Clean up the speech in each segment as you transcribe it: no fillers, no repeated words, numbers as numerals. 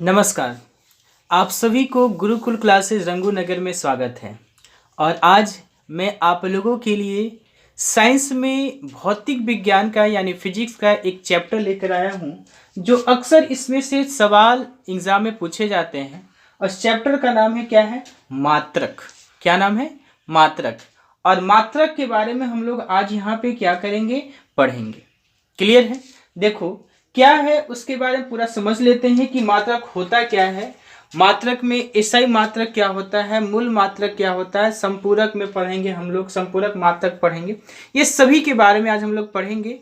नमस्कार। आप सभी को गुरुकुल क्लासेस रंगूनगर में स्वागत है। और आज मैं आप लोगों के लिए साइंस में भौतिक विज्ञान का यानी फिजिक्स का एक चैप्टर लेकर आया हूँ, जो अक्सर इसमें से सवाल एग्जाम में पूछे जाते हैं। और चैप्टर का नाम है क्या है? मात्रक। क्या नाम है? मात्रक। और मात्रक के बारे में हम लोग आज यहाँ पे क्या करेंगे? पढ़ेंगे। क्लियर है? देखो क्या है उसके बारे में पूरा समझ लेते हैं कि मात्रक होता क्या है। मात्रक में एसआई मात्रक क्या होता है, मूल मात्रक क्या होता है, संपूरक में पढ़ेंगे हम लोग, संपूरक मात्रक पढ़ेंगे। ये सभी के बारे में आज हम लोग पढ़ेंगे।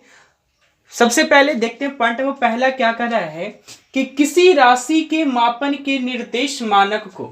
सबसे पहले देखते हैं पॉइंट वो पहला क्या कर रहा है कि किसी राशि के मापन के निर्देश मानक को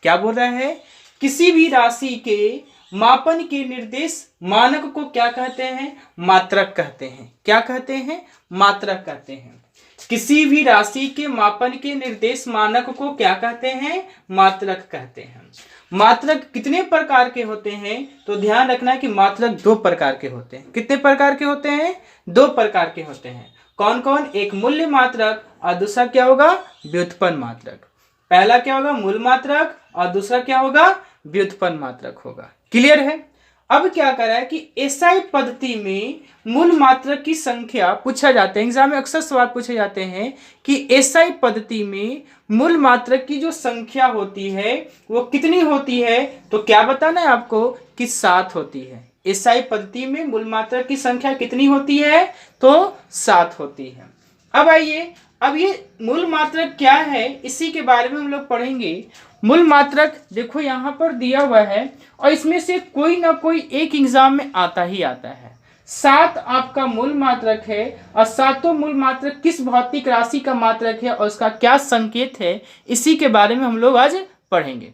क्या बोल रहा है? किसी भी राशि के मापन के निर्देश मानक को क्या कहते हैं? मात्रक कहते हैं। क्या कहते हैं? मात्रक कहते हैं। किसी भी राशि के मापन के निर्देश मानक को क्या कहते हैं? मात्रक कहते हैं। मात्रक कितने प्रकार के होते हैं? तो ध्यान रखना है कि मात्रक दो प्रकार के होते हैं। कितने प्रकार के होते हैं? दो प्रकार के होते हैं। कौन कौन? एक मूल्य मात्रक और दूसरा क्या होगा? व्युत्पन्न मात्रक। पहला क्या होगा? मूल मात्रक और दूसरा क्या होगा? व्युत्पन्न मात्रक होगा। क्लियर है? अब क्या करा है कि एसआई पद्धति में मूल मात्रक की संख्या पूछा जाता है। एग्जाम में अक्सर सवाल पूछे जाते हैं कि एसआई पद्धति में मूल मात्रक की जो संख्या होती है वो कितनी होती है? तो क्या बताना है आपको कि 7 होती है। एसआई पद्धति में मूल मात्रक की संख्या कितनी होती है? तो 7 होती है। अब आइए, अब ये मूल मात्रक क्या है इसी के बारे में हम लोग पढ़ेंगे। मूल मात्रक देखो यहाँ पर दिया हुआ है और इसमें से कोई ना कोई एक एग्जाम में आता ही आता है। 7 आपका मूल मात्रक है और सातों मूल मात्रक किस भौतिक राशि का मात्रक है और उसका क्या संकेत है, इसी के बारे में हम लोग आज पढ़ेंगे।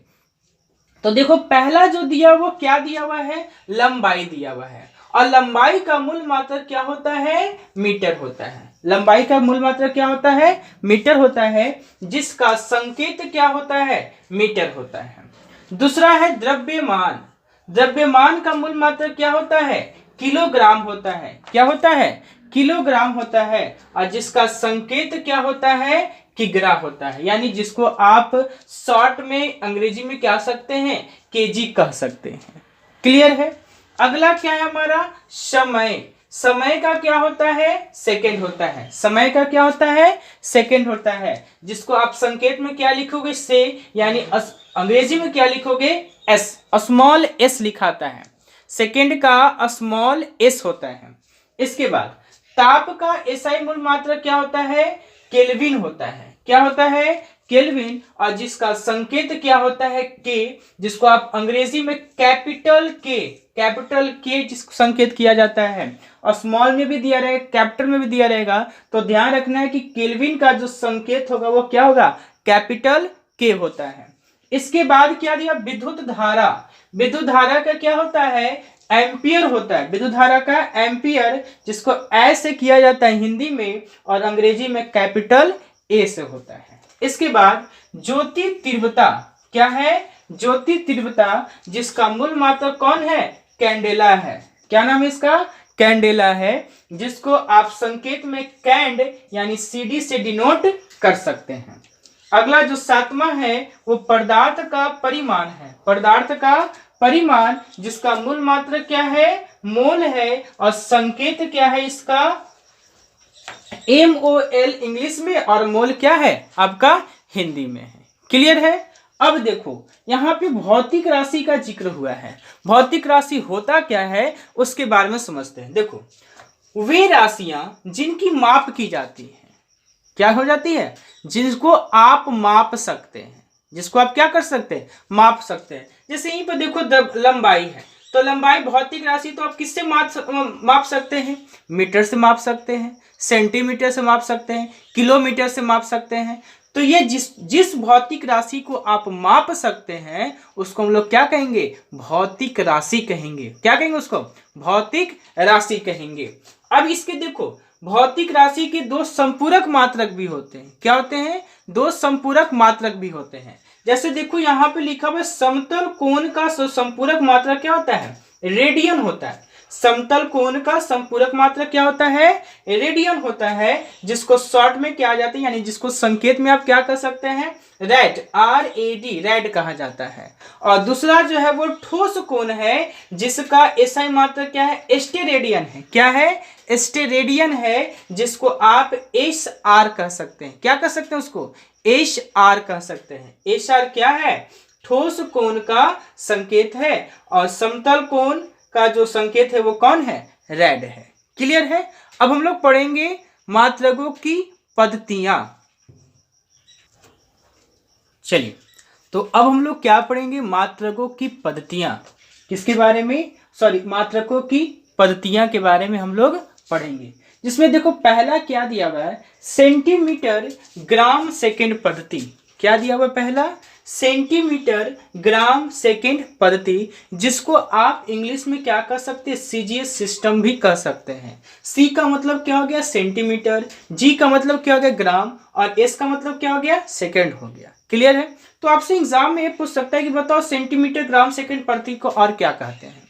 तो देखो पहला जो दिया वो क्या दिया हुआ है? लंबाई दिया हुआ है। और लंबाई का मूल मात्रक क्या होता है? मीटर होता है। लंबाई का मूल मात्रक क्या होता है? मीटर होता है, जिसका संकेत क्या होता है? मीटर होता है। दूसरा है द्रव्यमान। द्रव्यमान का मूल मात्रक क्या होता है? किलोग्राम होता है। क्या होता है? किलोग्राम होता है। और जिसका संकेत क्या होता है? किग्रा होता है। यानी जिसको आप शॉर्ट में अंग्रेजी में क्या सकते हैं? केजी कह सकते हैं। क्लियर है? अगला क्या है हमारा? समय। समय का क्या होता है? सेकंड होता है। समय का क्या होता है? सेकंड होता है, जिसको आप संकेत में क्या लिखोगे? से, यानी अंग्रेजी में क्या लिखोगे? एस, स्मॉल एस लिखाता है। सेकंड का स्मॉल एस होता है। इसके बाद ताप का एसआई मूल मात्रक क्या होता है? केल्विन होता है। क्या होता है? केल्विन। और जिसका संकेत क्या होता है? के, जिसको आप अंग्रेजी में कैपिटल के जिसको संकेत किया जाता है। और स्मॉल में भी दिया रहेगा, कैपिटल में भी दिया रहेगा। तो ध्यान रखना है कि केल्विन का जो संकेत होगा वो क्या होगा? कैपिटल के होता है। इसके बाद क्या दिया? विद्युत धारा। विद्युत धारा का क्या होता है? एम्पियर होता है। विद्युत धारा का एम्पियर, जिसको ऐसे किया जाता है हिंदी में और अंग्रेजी में कैपिटल ए से होता है। इसके बाद ज्योति तीव्रता। क्या है? ज्योति तीव्रता, जिसका मूल मात्रक कौन है? कैंडेला है। क्या नाम है इसका? कैंडेला है, जिसको आप संकेत में कैंड यानी सीडी से डिनोट कर सकते हैं। अगला जो 7वां है वो पदार्थ का परिमाण है। पदार्थ का परिमाण, जिसका मूल मात्रक क्या है? मोल है। और संकेत क्या है इसका? MOL इंग्लिश में और मोल क्या है आपका? हिंदी में है। क्लियर है? अब देखो यहाँ पे भौतिक राशि का जिक्र हुआ है। भौतिक राशि होता क्या है उसके बारे में समझते हैं। देखो वे राशियां जिनकी माप की जाती है, क्या हो जाती है? जिसको आप माप सकते हैं। जिसको आप क्या कर सकते हैं? माप सकते हैं। जैसे यहीं पर देखो लंबाई है, तो लंबाई भौतिक राशि तो आप किससे माप सकते हैं? मीटर से माप सकते हैं, सेंटीमीटर से माप सकते हैं, किलोमीटर से माप सकते हैं। तो ये जिस भौतिक राशि को आप माप सकते हैं उसको हम लोग क्या कहेंगे? भौतिक राशि कहेंगे। क्या कहेंगे उसको? भौतिक राशि कहेंगे। अब इसके देखो भौतिक राशि के दो संपूरक मात्रक भी होते हैं। क्या होते हैं? दो संपूरक मात्रक भी होते हैं। जैसे देखो यहाँ पे लिखा हुआ है समतल कोण का संपूरक मात्रक क्या होता है? रेडियन होता है। समतल कोण का संपूरक मात्रक क्या होता है? रेडियन होता है, जिसको शॉर्ट में क्या जाता है, यानी जिसको संकेत में आप क्या कर सकते हैं? रैड, RAD, रैड कहा जाता है। और दूसरा जो है वो ठोस कोण है, जिसका SI मात्रक क्या है? स्टेरेडियन है। क्या है? स्टेरेडियन है, जिसको आप HR कह सकते हैं। क्या कह सकते हैं उसको? HR कह सकते हैं। HR क्या है? ठोस कोण का संकेत है, और समतल कोण का जो संकेत है वो कौन है? रैड है। क्लियर है? अब हम लोग पढ़ेंगे मात्रकों की पद्धतियां। चलिए, तो अब हम लोग क्या पढ़ेंगे? मात्रकों की पद्धतियां। किसके बारे में? सॉरी, मात्रकों की पद्धतियां के बारे में हम लोग पढ़ेंगे, जिसमें देखो पहला क्या दिया हुआ है? सेंटीमीटर ग्राम सेकंड पद्धति। क्या दिया हुआ? पहला सेंटीमीटर ग्राम सेकंड पद्धति, जिसको आप इंग्लिश में क्या कर सकते हैं? CGS सिस्टम भी कह सकते हैं। C का मतलब क्या हो गया? सेंटीमीटर, G का मतलब क्या हो गया? ग्राम, और S का मतलब क्या हो गया? सेकंड हो गया। क्लियर है? तो आपसे एग्जाम में ये पूछ सकता है कि बताओ सेंटीमीटर ग्राम सेकंड पद्धति को और क्या कहते हैं।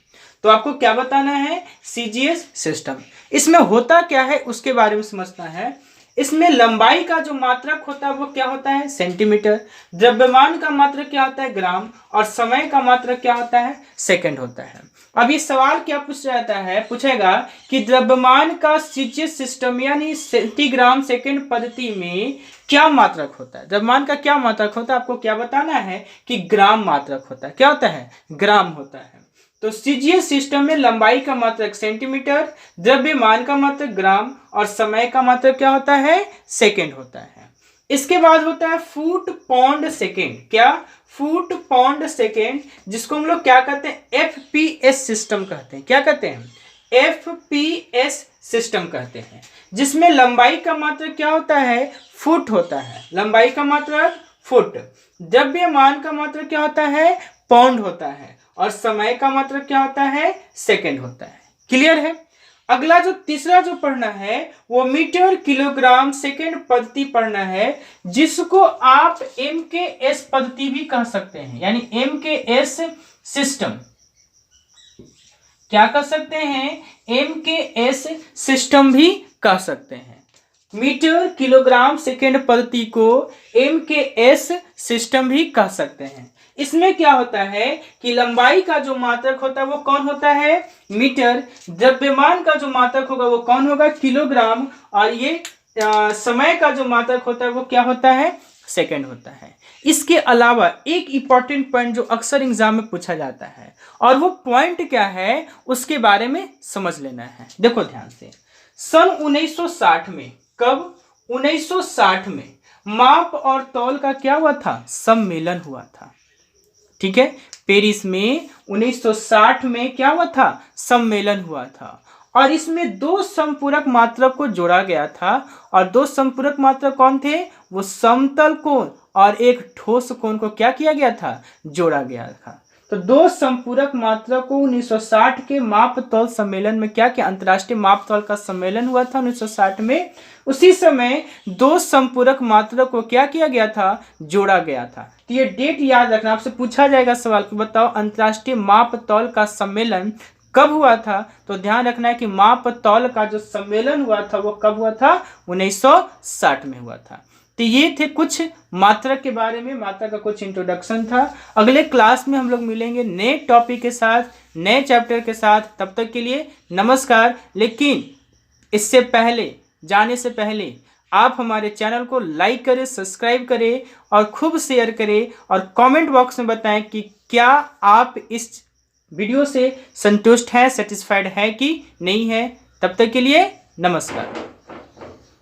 तो आपको क्या बताना है? CGS system. इसमें होता क्या है उसके बारे में समझना है। इसमें लंबाई का जो मात्रक होता है वो क्या होता है? सेंटीमीटर। द्रव्यमान का मात्रक क्या होता है? ग्राम। और समय का मात्रक क्या होता है? सेकंड होता है। अब ये सवाल क्या पूछेगा कि द्रव्यमान का CGS सिस्टम यानी सेंटीग्राम सेकंड पद्धति में क्या मात्रक होता है? द्रव्यमान का क्या मात्रक होता है? आपको क्या बताना है कि ग्राम मात्रक होता है। क्या होता है? ग्राम होता है। तो CGS सिस्टम में लंबाई का मात्रक सेंटीमीटर, द्रव्यमान का मात्रक ग्राम, और समय का मात्रक क्या होता है? सेकंड होता है। इसके बाद होता है फुट पाउंड सेकंड। क्या? फुट पाउंड सेकंड, जिसको हम लोग क्या कहते हैं? FPS सिस्टम कहते हैं। क्या कहते हैं? FPS सिस्टम कहते हैं, जिसमें लंबाई का मात्रक क्या होता है? फुट होता है। लंबाई का मात्रक फुट। द्रव्यमान का मात्रक क्या होता है? पाउंड होता है। और समय का मात्रक क्या होता है? सेकंड होता है। क्लियर है? अगला जो तीसरा जो पढ़ना है वो मीटर किलोग्राम सेकंड पद्धति पढ़ना है, जिसको आप MKS पद्धति भी कह सकते हैं, यानी MKS सिस्टम। क्या कह सकते हैं? MKS सिस्टम भी कह सकते हैं। मीटर किलोग्राम सेकंड पद्धति को MKS सिस्टम भी कह सकते हैं। इसमें क्या होता है कि लंबाई का जो मात्रक होता है वो कौन होता है? मीटर। द्रव्यमान का जो मात्रक होगा वो कौन होगा? किलोग्राम। और ये समय का जो मात्रक होता है वो क्या होता है? सेकंड होता है। इसके अलावा एक इंपॉर्टेंट पॉइंट जो अक्सर एग्जाम में पूछा जाता है, और वो पॉइंट क्या है उसके बारे में समझ लेना है। देखो ध्यान से, सन 1960 में, कब? 1960 में माप और तौल का क्या हुआ था? सम्मेलन हुआ था। ठीक है, पेरिस में 1960 में क्या हुआ था? सम्मेलन हुआ था। और इसमें दो संपूरक मात्रक को जोड़ा गया था, और दो संपूरक मात्रक कौन थे? वो समतल कोण और एक ठोस कोण को क्या किया गया था? जोड़ा गया था। तो दो संपूरक मात्रक को 1960 के माप तौल सम्मेलन में क्या किया? अंतर्राष्ट्रीय माप तौल का सम्मेलन हुआ था 1960 में। उसी समय दो संपूरक मात्रक को क्या किया गया था? जोड़ा गया था। तो ये डेट याद रखना, आपसे पूछा जाएगा सवाल कि बताओ अंतर्राष्ट्रीय माप तौल का सम्मेलन कब हुआ था? तो ध्यान रखना है कि माप तौल का जो सम्मेलन हुआ था वो कब हुआ था? 1960 में हुआ था। तो ये थे कुछ मात्रक के बारे में, मात्रक का कुछ इंट्रोडक्शन था। अगले क्लास में हम लोग मिलेंगे नए टॉपिक के साथ, नए चैप्टर के साथ। तब तक के लिए नमस्कार। लेकिन इससे पहले, जाने से पहले, आप हमारे चैनल को लाइक करें, सब्सक्राइब करें और खूब शेयर करें, और कमेंट बॉक्स में बताएं कि क्या आप इस वीडियो से संतुष्ट हैं, सेटिस्फाइड है कि नहीं है। तब तक के लिए नमस्कार।